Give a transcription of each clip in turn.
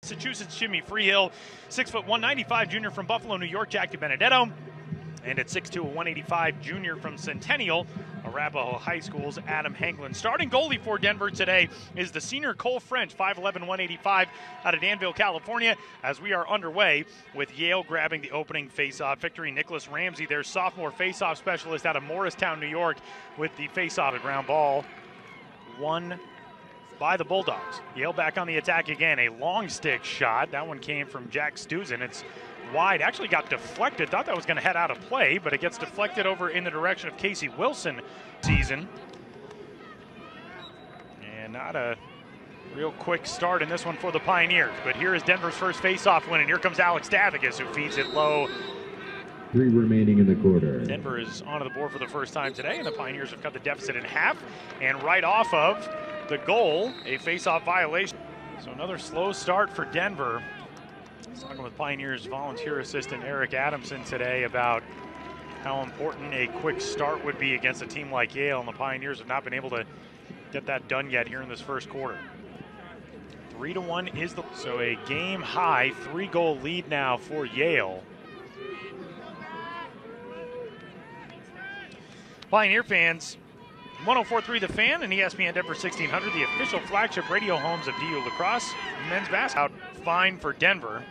Massachusetts, Jimmy Freehill, 6'1", 195 junior from Buffalo, New York, Jackie Benedetto. And at 6'2", 185 junior from Centennial, Arapahoe High School's Adam Hanglin. Starting goalie for Denver today is the senior Cole French, 5'11", 185 out of Danville, California, as we are underway with Yale grabbing the opening faceoff victory. Nicholas Ramsey, their sophomore faceoff specialist out of Morristown, New York, with the faceoff. The ground ball won by the Bulldogs. Yale back on the attack again. A long stick shot. That one came from Jack Stuzen. It's wide. Actually got deflected. Thought that was going to head out of play, but it gets deflected over in the direction of Casey Wilson season. And not a real quick start in this one for the Pioneers. But here is Denver's first faceoff win, and here comes Alec Stathakis, who feeds it low. 3 remaining in the quarter. Denver is onto the board for the first time today, and the Pioneers have cut the deficit in half. And right off of the goal, a faceoff violation. So another slow start for Denver. I was talking with Pioneers volunteer assistant Eric Adamson today about how important a quick start would be against a team like Yale, and the Pioneers have not been able to get that done yet here in this first quarter. 3-1 is so a game high 3-goal lead now for Yale. Pioneer fans, 104.3 The Fan and ESPN Denver 1600, the official flagship radio homes of DU Lacrosse. Men's basketball fine for Denver.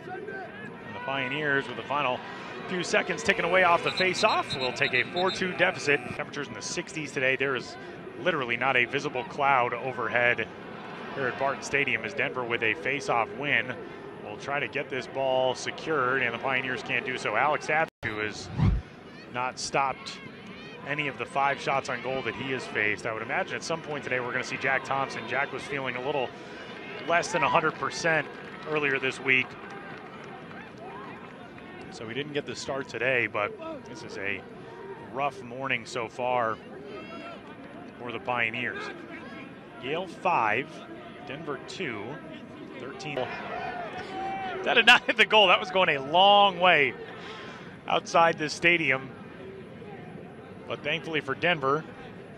And the Pioneers, with the final few seconds ticking away off the face-off, will take a 4-2 deficit. Temperatures in the 60s today. There is literally not a visible cloud overhead here at Barton Stadium, as Denver, with a face-off win, will try to get this ball secured, and the Pioneers can't do so. Alec Stathakis, who has not stopped any of the 5 shots on goal that he has faced. I would imagine at some point today we're going to see Jack Thompson. Jack was feeling a little less than 100% earlier this week, so he didn't get the start today, but this is a rough morning so far for the Pioneers. Yale 5, Denver 2, 13. That did not hit the goal. That was going a long way outside this stadium. But thankfully for Denver,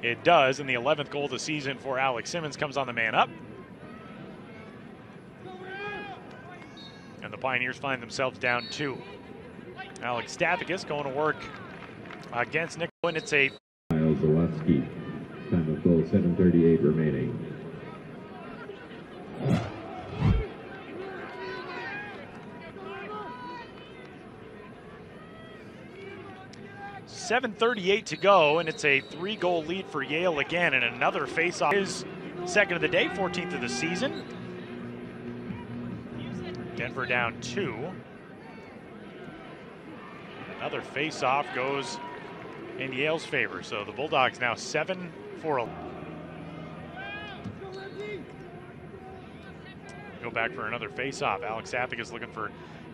it does. And the 11th goal of the season for Alex Simmons comes on the man up. And the Pioneers find themselves down 2. Alec Stathakis going to work against Nick. And it's a Miles Zawadzki. Time of goal 7:38 remaining. 7:38 to go, and it's a 3-goal lead for Yale again, and another face-off. His second of the day, 14th of the season. Denver down 2. Another face-off goes in Yale's favor, so the Bulldogs now 7-4. Go back for another face-off. Alec Stathakis looking for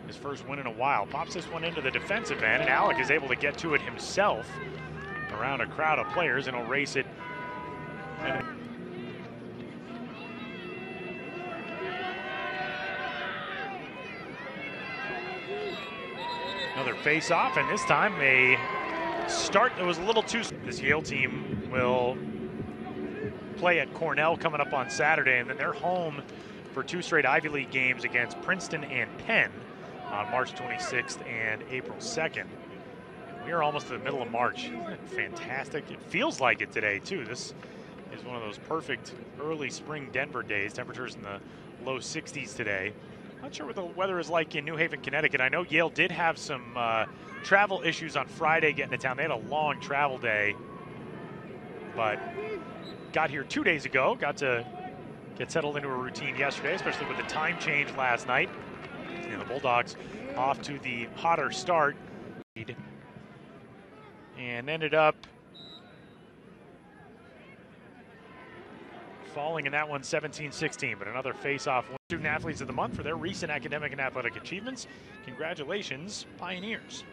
his first win in a while. Pops this one into the defensive end, and Alec is able to get to it himself around a crowd of players, and he'll race it. Another face-off, and this time a start that was a little too. This Yale team will play at Cornell coming up on Saturday, and then they're home for 2 straight Ivy League games against Princeton and Penn on March 26th and April 2nd. We are almost to the middle of March. Isn't it fantastic? It feels like it today, too. This is one of those perfect early spring Denver days. Temperatures in the low 60s today. Not sure what the weather is like in New Haven, Connecticut. I know Yale did have some travel issues on Friday getting to town. They had a long travel day, but got here 2 days ago. Got to get settled into a routine yesterday, especially with the time change last night. And the Bulldogs off to the hotter start and ended up falling in that one 17-16, but another face-off. Student Athletes of the Month for their recent academic and athletic achievements. Congratulations, Pioneers.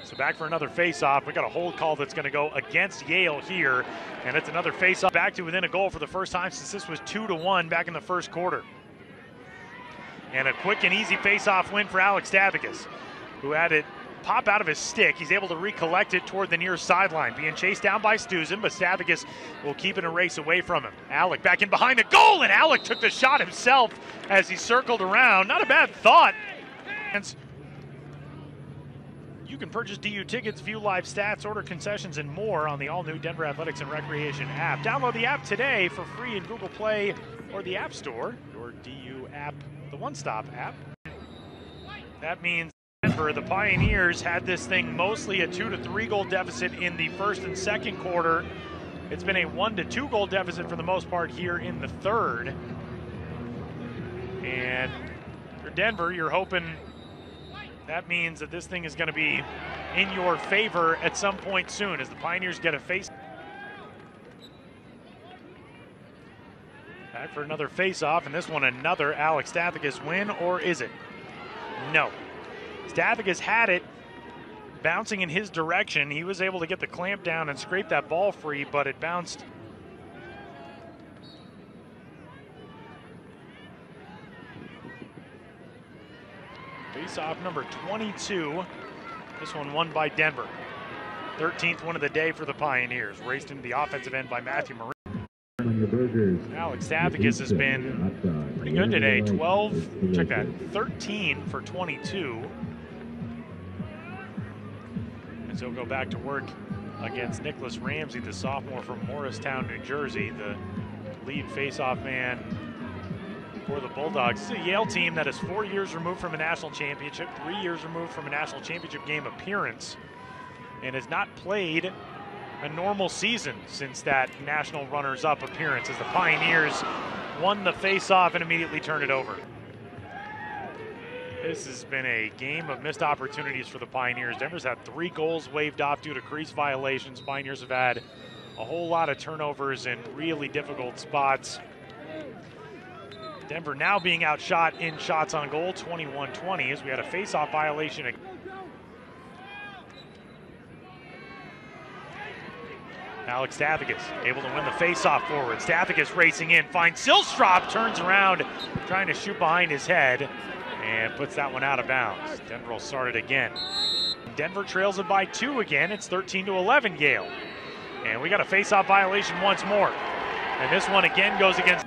So back for another face-off. We got a hold call that's going to go against Yale here, and it's another face-off back to within a goal for the first time since this was 2-1 back in the first quarter. And a quick and easy face-off win for Alec Stathakis, who had it pop out of his stick. He's able to recollect it toward the near sideline, being chased down by Stuzen, but Stathakis will keep it a race away from him. Alec back in behind the goal, and Alec took the shot himself as he circled around. Not a bad thought. You can purchase DU tickets, view live stats, order concessions, and more on the all-new Denver Athletics and Recreation app. Download the app today for free in Google Play or the App Store. Your DU app, the one-stop app. That means Denver, the Pioneers, had this thing mostly a 2 to 3 goal deficit in the first and second quarter. It's been a 1 to 2 goal deficit for the most part here in the third. And for Denver, you're hoping that means that this thing is going to be in your favor at some point soon as the Pioneers get a face. Back for another face-off, and this one another Alec Stathakis win, or is it? No. Stathakis had it bouncing in his direction. He was able to get the clamp down and scrape that ball free, but it bounced. Face-off number 22. This one won by Denver. 13th one of the day for the Pioneers. Raced into the offensive end by Matthew Marin. Alec Stathakis has been pretty good today. 12, check that, 13 for 22. And so he'll go back to work against Nicholas Ramsey, the sophomore from Morristown, New Jersey, the lead face-off man for the Bulldogs. This is a Yale team that is 4 years removed from a national championship, 3 years removed from a national championship game appearance, and has not played a normal season since that national runners-up appearance as the Pioneers won the face-off and immediately turned it over. This has been a game of missed opportunities for the Pioneers. Denver's had 3 goals waved off due to crease violations. Pioneers have had a whole lot of turnovers in really difficult spots. Denver now being outshot in shots on goal, 21-20, as we had a face-off violation. Alec Stathakis able to win the face-off forward. Stathakis racing in, finds Silstrop, turns around, trying to shoot behind his head, and puts that one out of bounds. Denver will start it again. Denver trails it by 2 again. It's 13-11 Yale. And we got a face-off violation once more. And this one again goes against.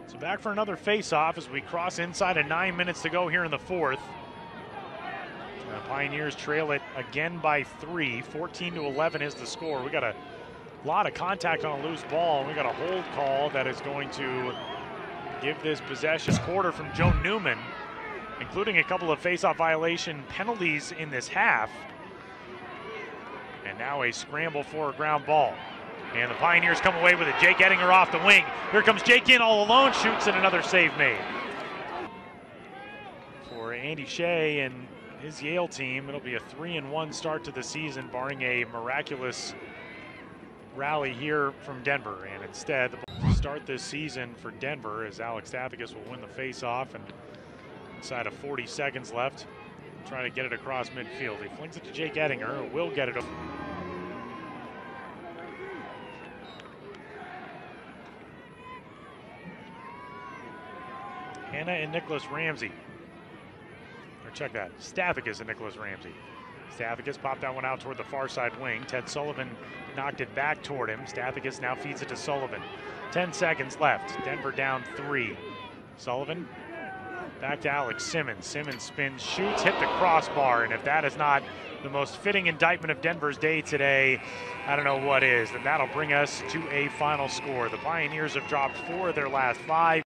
So back for another face-off as we cross inside of 9 minutes to go here in the fourth. The Pioneers trail it again by 3. 14-11 is the score. We got a lot of contact on a loose ball. We got a hold call that is going to give this possession quarter from Joe Newman, including a couple of face-off violation penalties in this half. And now a scramble for a ground ball. And the Pioneers come away with it. Jake Ettinger off the wing. Here comes Jake in all alone, shoots, and another save made. For Andy Shea and his Yale team, it'll be a 3-1 start to the season, barring a miraculous rally here from Denver. And instead, the start this season for Denver as Alec Stathakis will win the face-off, and inside of 40 seconds left, trying to get it across midfield. He flings it to Jake Ettinger, who will get it over. Hannah and Nicholas Ramsey. Or check that, Stathakis and Nicholas Ramsey. Stathakis popped that one out toward the far side wing. Ted Sullivan knocked it back toward him. Stathakis now feeds it to Sullivan. 10 seconds left. Denver down 3. Sullivan back to Alex Simmons. Simmons spins, shoots, hit the crossbar. And if that is not the most fitting indictment of Denver's day today, I don't know what is. And that'll bring us to a final score. The Pioneers have dropped 4 of their last 5.